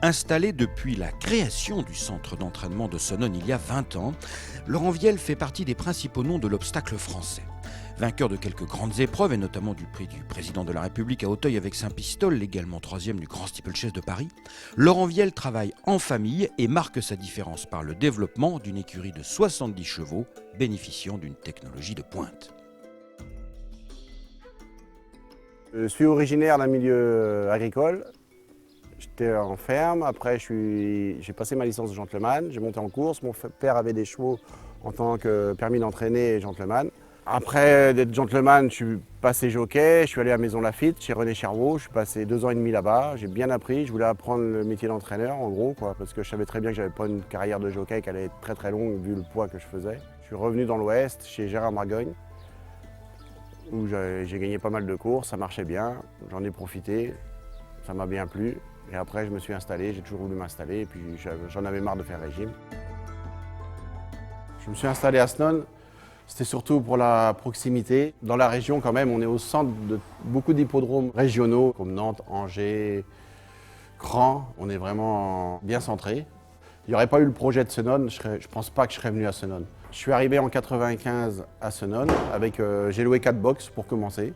Installé depuis la création du centre d'entraînement de Senones il y a 20 ans, Laurent Viel fait partie des principaux noms de l'obstacle français. Vainqueur de quelques grandes épreuves, et notamment du prix du président de la République à Auteuil avec Saint-Pistol, également 3e du Grand Steeplechase de Paris, Laurent Viel travaille en famille et marque sa différence par le développement d'une écurie de 70 chevaux bénéficiant d'une technologie de pointe. Je suis originaire d'un milieu agricole. J'étais en ferme, après j'ai passé ma licence de gentleman, j'ai monté en course. Mon père avait des chevaux en tant que permis d'entraîner et gentleman. Après d'être gentleman, je suis passé jockey, je suis allé à Maison Lafitte chez René Chervaux, je suis passé 2 ans et demi là-bas, j'ai bien appris, je voulais apprendre le métier d'entraîneur en gros, parce que je savais très bien que j'avais pas une carrière de jockey qui allait être très très longue vu le poids que je faisais. Je suis revenu dans l'Ouest chez Gérard Margogne, où j'ai gagné pas mal de courses, ça marchait bien, j'en ai profité, ça m'a bien plu. Et après, je me suis installé, j'ai toujours voulu m'installer, et puis j'en avais marre de faire régime. Je me suis installé à Senones, c'était surtout pour la proximité. Dans la région, quand même, on est au centre de beaucoup d'hippodromes régionaux, comme Nantes, Angers, Caen. On est vraiment bien centré. Il n'y aurait pas eu le projet de Senones, je ne pense pas que je serais venu à Senones. Je suis arrivé en 95 à Senones, j'ai loué 4 box pour commencer.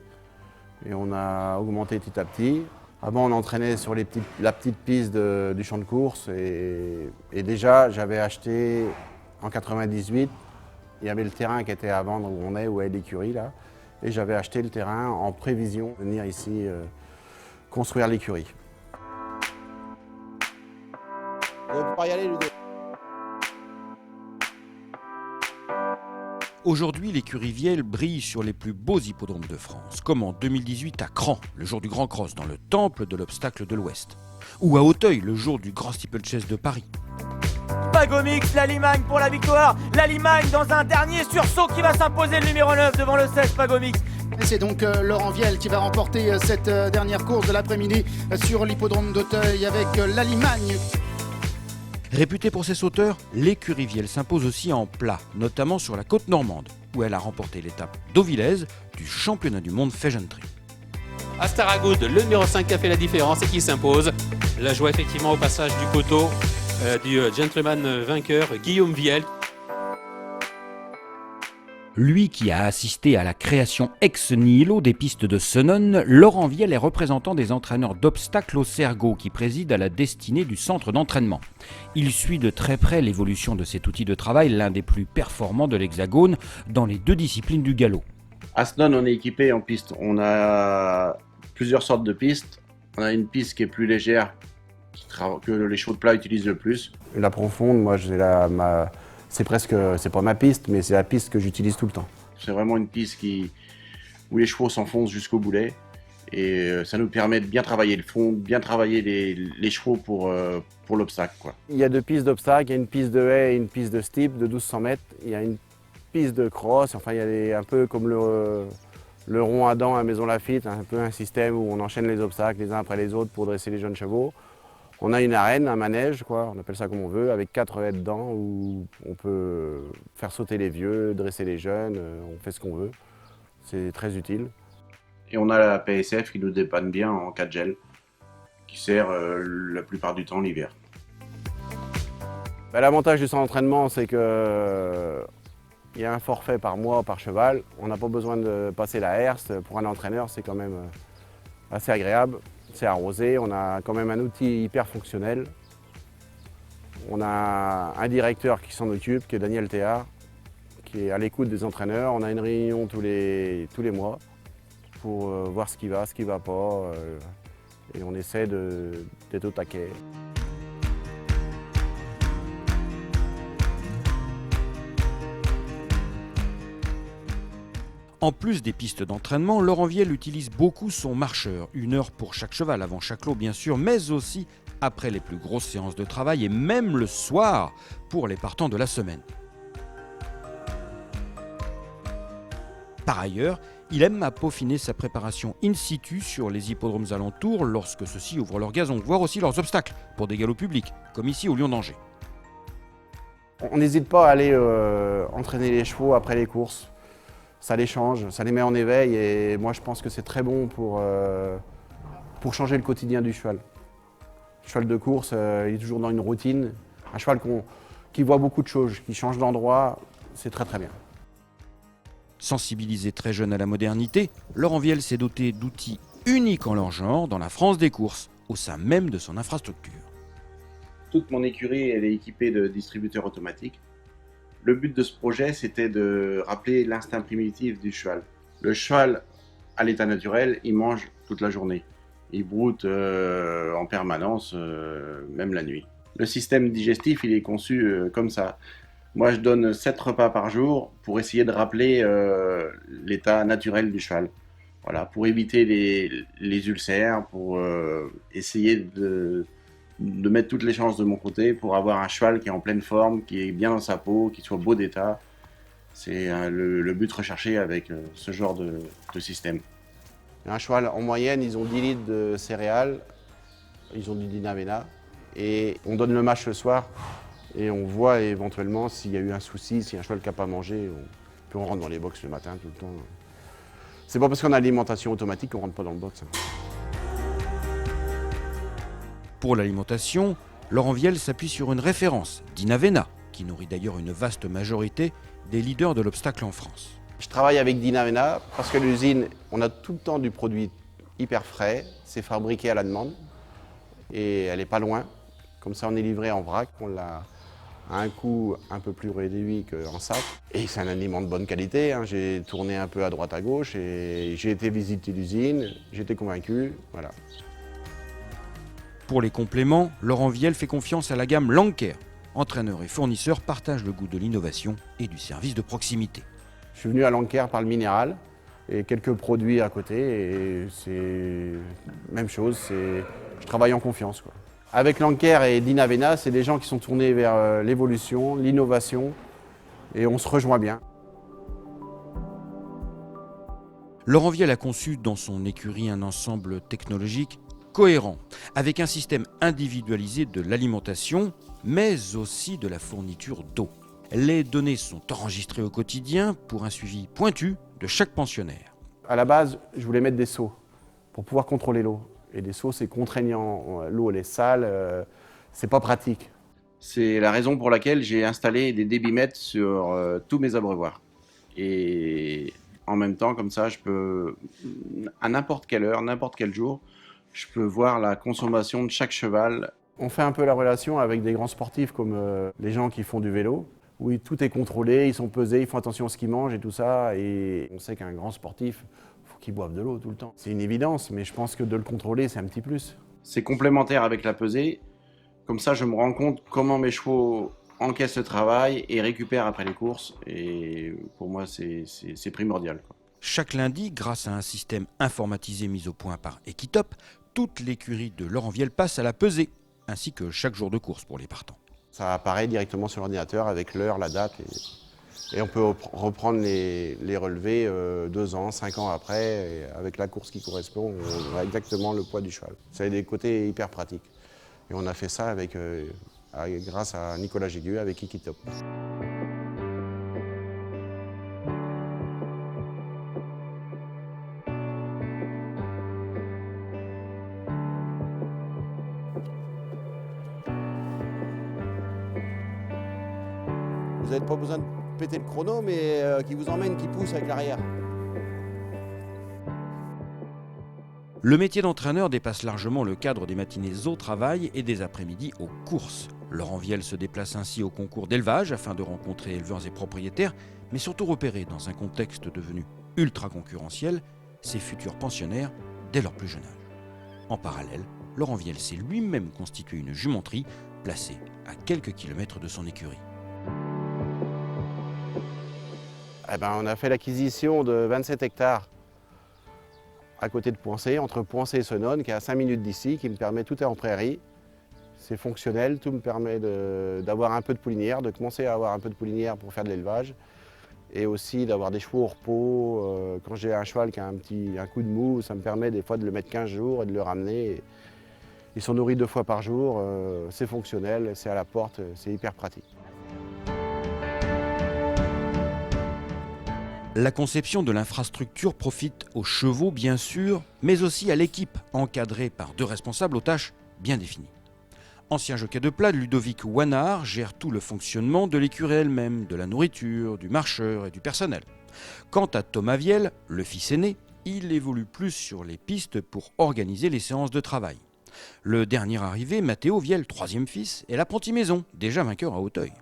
Et on a augmenté petit à petit. Avant, on entraînait sur la petite piste du champ de course et déjà, j'avais acheté en 98, il y avait le terrain qui était à vendre où est l'écurie là, et j'avais acheté le terrain en prévision de venir ici construire l'écurie. On peut pas y aller, Ludo. Aujourd'hui, l'écurie Viel brille sur les plus beaux hippodromes de France, comme en 2018 à Cran, le jour du Grand Cross, dans le temple de l'obstacle de l'Ouest. Ou à Auteuil, le jour du Grand Steeplechase de Paris. Pagomix, la Limagne pour la victoire. La Limagne dans un dernier sursaut qui va s'imposer le numéro 9 devant le 16 Pagomix. Et c'est donc Laurent Viel qui va remporter cette dernière course de l'après-midi sur l'hippodrome d'Auteuil avec la Limagne. Réputée pour ses sauteurs, l'écurie Viel s'impose aussi en plat, notamment sur la côte normande, où elle a remporté l'étape d'Auvillez du championnat du monde Fégentry. Astaragoud, le numéro 5 qui a fait la différence et qui s'impose. La joie effectivement au passage du poteau du gentleman vainqueur Guillaume Viel. Lui qui a assisté à la création ex nihilo des pistes de Senones, Laurent Viel est représentant des entraîneurs d'obstacles au Sergo qui président à la destinée du centre d'entraînement. Il suit de très près l'évolution de cet outil de travail, l'un des plus performants de l'Hexagone dans les 2 disciplines du galop. À Senones, on est équipé en piste. On a plusieurs sortes de pistes. On a une piste qui est plus légère, que les chevaux de plat utilisent le plus. La profonde, moi, c'est pas ma piste, mais c'est la piste que j'utilise tout le temps. C'est vraiment une piste où les chevaux s'enfoncent jusqu'au boulet. Et ça nous permet de bien travailler le fond, bien travailler les chevaux pour l'obstacle, quoi. Il y a 2 pistes d'obstacle, il y a une piste de haie et une piste de steep de 1200 mètres. Il y a une piste de cross, enfin il y a un peu comme le rond à dents à Maison Lafitte, un peu un système où on enchaîne les obstacles les uns après les autres pour dresser les jeunes chevaux. On a une arène, un manège, on appelle ça comme on veut, avec 4 haies dedans où on peut faire sauter les vieux, dresser les jeunes, on fait ce qu'on veut. C'est très utile. Et on a la PSF qui nous dépanne bien en 4 gel, qui sert la plupart du temps l'hiver. L'avantage du centre d'entraînement, c'est qu'il y a un forfait par mois par cheval. On n'a pas besoin de passer la herse. Pour un entraîneur, c'est quand même assez agréable. C'est arrosé, on a quand même un outil hyper fonctionnel. On a un directeur qui s'en occupe, qui est Daniel Théard, qui est à l'écoute des entraîneurs. On a une réunion tous les mois pour voir ce qui va pas, et on essaie d'être au taquet. En plus des pistes d'entraînement, Laurent Viel utilise beaucoup son marcheur, 1 heure pour chaque cheval, avant chaque lot bien sûr, mais aussi après les plus grosses séances de travail et même le soir pour les partants de la semaine. Par ailleurs, il aime à peaufiner sa préparation in situ sur les hippodromes alentours lorsque ceux-ci ouvrent leur gazon, voire aussi leurs obstacles pour des galops publics, comme ici au Lion d'Angers. On n'hésite pas à aller entraîner les chevaux après les courses. Ça les change, ça les met en éveil et moi je pense que c'est très bon pour changer le quotidien du cheval. Cheval de course, il est toujours dans une routine. Un cheval qui voit beaucoup de choses, qui change d'endroit, c'est très très bien. Sensibilisé très jeune à la modernité, Laurent Viel s'est doté d'outils uniques en leur genre dans la France des courses, au sein même de son infrastructure. Toute mon écurie, elle est équipée de distributeurs automatiques. Le but de ce projet, c'était de rappeler l'instinct primitif du cheval. Le cheval, à l'état naturel, il mange toute la journée. Il broute en permanence, même la nuit. Le système digestif, il est conçu comme ça. Moi, je donne 7 repas par jour pour essayer de rappeler l'état naturel du cheval. Voilà, pour éviter les ulcères, pour essayer de mettre toutes les chances de mon côté pour avoir un cheval qui est en pleine forme, qui est bien dans sa peau, qui soit beau d'état. C'est le but recherché avec ce genre de système. Un cheval, en moyenne, ils ont 10 litres de céréales, ils ont du Dinavena, et on donne le match le soir, et on voit éventuellement s'il y a eu un souci, si un cheval qui n'a pas mangé, puis on rentre dans les box le matin tout le temps. C'est pas parce qu'on a l'alimentation automatique qu'on rentre pas dans le box. Pour l'alimentation, Laurent Viel s'appuie sur une référence, Dinavena, qui nourrit d'ailleurs une vaste majorité des leaders de l'obstacle en France. Je travaille avec Dinavena parce que l'usine, on a tout le temps du produit hyper frais, c'est fabriqué à la demande et elle n'est pas loin. Comme ça, on est livré en vrac, on l'a à un coût un peu plus réduit qu'en sac. Et c'est un aliment de bonne qualité, hein. J'ai tourné un peu à droite à gauche et j'ai été visiter l'usine, j'étais convaincu, voilà. Pour les compléments, Laurent Viel fait confiance à la gamme Lanker. Entraîneurs et fournisseurs partagent le goût de l'innovation et du service de proximité. Je suis venu à Lanker par le minéral et quelques produits à côté et c'est même chose, je travaille en confiance, quoi. Avec Lanker et Dinavena, c'est des gens qui sont tournés vers l'évolution, l'innovation et on se rejoint bien. Laurent Viel a conçu dans son écurie un ensemble technologique cohérent, avec un système individualisé de l'alimentation, mais aussi de la fourniture d'eau. Les données sont enregistrées au quotidien pour un suivi pointu de chaque pensionnaire. À la base, je voulais mettre des seaux pour pouvoir contrôler l'eau. Et des seaux, c'est contraignant. L'eau, elle est sale, c'est pas pratique. C'est la raison pour laquelle j'ai installé des débitmètres sur tous mes abreuvoirs. Et en même temps, comme ça, je peux, à n'importe quelle heure, n'importe quel jour, je peux voir la consommation de chaque cheval. On fait un peu la relation avec des grands sportifs comme les gens qui font du vélo. Oui, tout est contrôlé, ils sont pesés, ils font attention à ce qu'ils mangent et tout ça. Et on sait qu'un grand sportif, il faut qu'il boive de l'eau tout le temps. C'est une évidence, mais je pense que de le contrôler, c'est un petit plus. C'est complémentaire avec la pesée. Comme ça, je me rends compte comment mes chevaux encaissent le travail et récupèrent après les courses. Et pour moi, c'est primordial, quoi. Chaque lundi, grâce à un système informatisé mis au point par Equitop, toute l'écurie de Laurent Viel passe à la pesée, ainsi que chaque jour de course pour les partants. Ça apparaît directement sur l'ordinateur avec l'heure, la date. Et on peut reprendre les relevés 2 ans, 5 ans après. Et avec la course qui correspond, on a exactement le poids du cheval. Ça a des côtés hyper pratiques. Et on a fait ça grâce à Nicolas Gégueux avec Equitop. Vous n'avez pas besoin de péter le chrono, mais qui vous emmène, qui pousse avec l'arrière. Le métier d'entraîneur dépasse largement le cadre des matinées au travail et des après-midi aux courses. Laurent Viel se déplace ainsi au concours d'élevage afin de rencontrer éleveurs et propriétaires, mais surtout repérer dans un contexte devenu ultra concurrentiel ses futurs pensionnaires dès leur plus jeune âge. En parallèle, Laurent Viel s'est lui-même constitué une jumenterie placée à quelques kilomètres de son écurie. On a fait l'acquisition de 27 hectares à côté de Poincé, entre Poincé et Senones, qui est à 5 minutes d'ici, qui me permet, tout est en prairie. C'est fonctionnel, tout me permet d'avoir un peu de poulinière, de commencer à avoir un peu de poulinière pour faire de l'élevage. Et aussi d'avoir des chevaux au repos. Quand j'ai un cheval qui a un coup de mou, ça me permet des fois de le mettre 15 jours et de le ramener. Ils sont nourris 2 fois par jour, c'est fonctionnel, c'est à la porte, c'est hyper pratique. La conception de l'infrastructure profite aux chevaux bien sûr, mais aussi à l'équipe, encadrée par 2 responsables aux tâches bien définies. Ancien jockey de plat, Ludovic Ouanard gère tout le fonctionnement de l'écurie elle-même, de la nourriture, du marcheur et du personnel. Quant à Thomas Viel, le fils aîné, il évolue plus sur les pistes pour organiser les séances de travail. Le dernier arrivé, Matteo Viel, troisième fils, est l'apprenti maison, déjà vainqueur à Auteuil.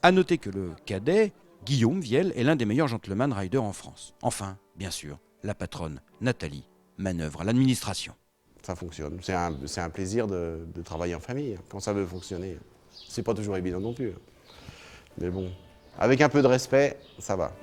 A noter que le cadet, Guillaume Viel, est l'un des meilleurs gentleman riders en France. Enfin, bien sûr, la patronne, Nathalie, manœuvre à l'administration. Ça fonctionne. C'est un plaisir de travailler en famille, quand ça veut fonctionner. C'est pas toujours évident non plus. Mais bon, avec un peu de respect, ça va.